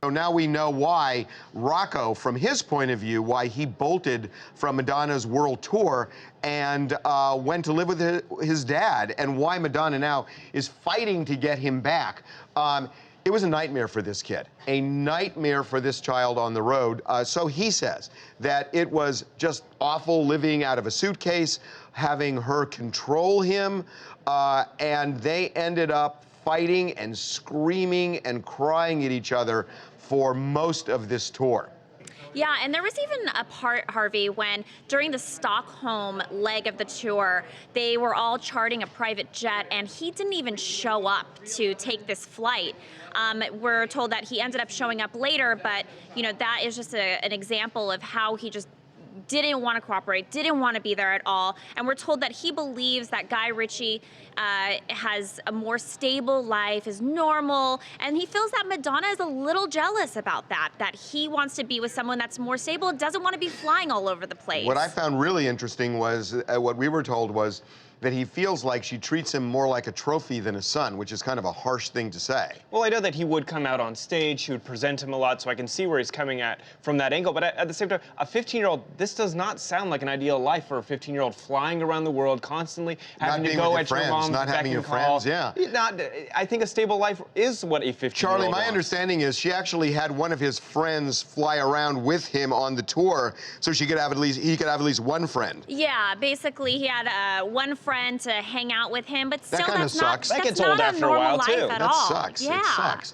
So now we know why Rocco, from his point of view, why he bolted from Madonna's world tour and went to live with his dad, and why Madonna now is fighting to get him back. It was a nightmare for this kid, a nightmare for this child on the road. So he says that it was just awful living out of a suitcase, having her control him, and they ended up fighting and screaming and crying at each other for most of this tour. Yeah, and there was even a part, Harvey, when during the Stockholm leg of the tour, they were all charting a private jet, and he didn't even show up to take this flight. We're told that he ended up showing up later, but you know, that is just an example of how he just didn't want to cooperate, didn't want to be there at all. And we're told that he believes that Guy Ritchie has a more stable life, is normal, and he feels that Madonna is a little jealous about that he wants to be with someone that's more stable, doesn't want to be flying all over the place. What I found really interesting was, what we were told was, that he feels like she treats him more like a trophy than a son, which is kind of a harsh thing to say. Well, I know that he would come out on stage, she would present him a lot, so I can see where he's coming at from that angle. But at the same time, a 15-year-old, this does not sound like an ideal life for a 15-year-old, flying around the world constantly, having to go at your mom's not having your friends, yeah. I think a stable life is what a 15-year-old Charlie, my wants. understanding is she actually had one of his friends fly around with him on the tour, so he could have at least one friend. Yeah, basically he had one friend to hang out with him, but still that's not, that gets not old a after a while normal too. life at That all. sucks. Yeah. It sucks.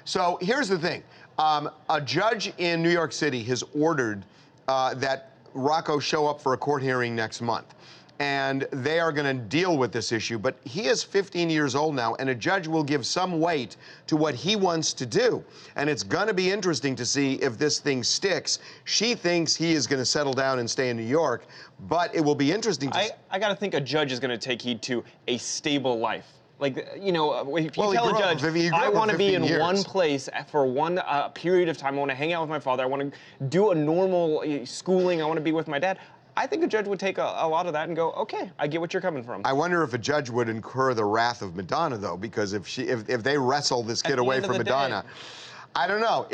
So here's the thing. A judge in New York City has ordered that Rocco show up for a court hearing next month. And they are going to deal with this issue. But he is 15 years old now, and a judge will give some weight to what he wants to do. And it's going to be interesting to see if this thing sticks. She thinks he is going to settle down and stay in New York, but it will be interesting to I got to think a judge is going to take heed to a stable life. Like, you know, if you tell a judge, I want to be in one place for one period of time, I want to hang out with my father, I want to do a normal schooling, I want to be with my dad, I think a judge would take a lot of that and go, okay, I get what you're coming from. I wonder if a judge would incur the wrath of Madonna, though, because if they wrestle this kid away from Madonna, I don't know.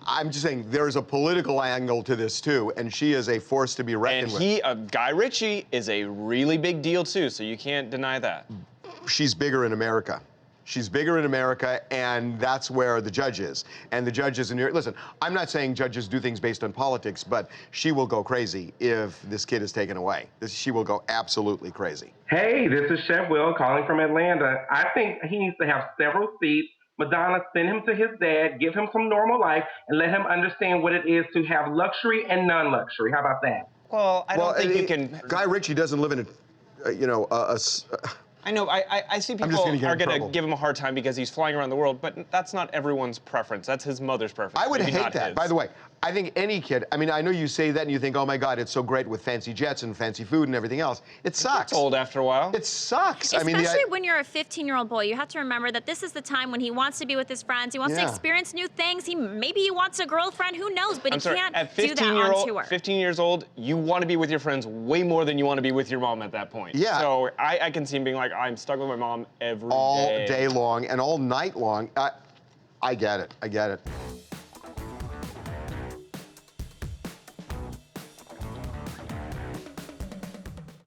I'm just saying, there's a political angle to this, too, and she is a force to be reckoned with. And Guy Ritchie is a really big deal, too, so you can't deny that. She's bigger in America. She's bigger in America, and that's where the judge is. And the judge is in here. Listen, I'm not saying judges do things based on politics, but she will go crazy if this kid is taken away. She will go absolutely crazy. Hey, this is Chef Will calling from Atlanta. I think he needs to have several seats. Madonna, send him to his dad, give him some normal life, and let him understand what it is to have luxury and non-luxury. How about that? Well, I don't think you can... Guy Ritchie doesn't live in I know, I see people are going to give him a hard time because he's flying around the world, but that's not everyone's preference. That's his mother's preference. I would hate that. His. By the way, I think any kid, I mean, I know you say that and you think, oh my God, it's so great with fancy jets and fancy food and everything else. It sucks. It's old after a while. It sucks. Especially when you're a 15-year-old boy, you have to remember that this is the time when he wants to be with his friends, he wants to experience new things, maybe he wants a girlfriend, who knows, but he can't do that on tour. 15 years old, you want to be with your friends way more than you want to be with your mom at that point. Yeah. So I can see him being like, I'm stuck with my mom every day. All day long and all night long. I get it. I get it.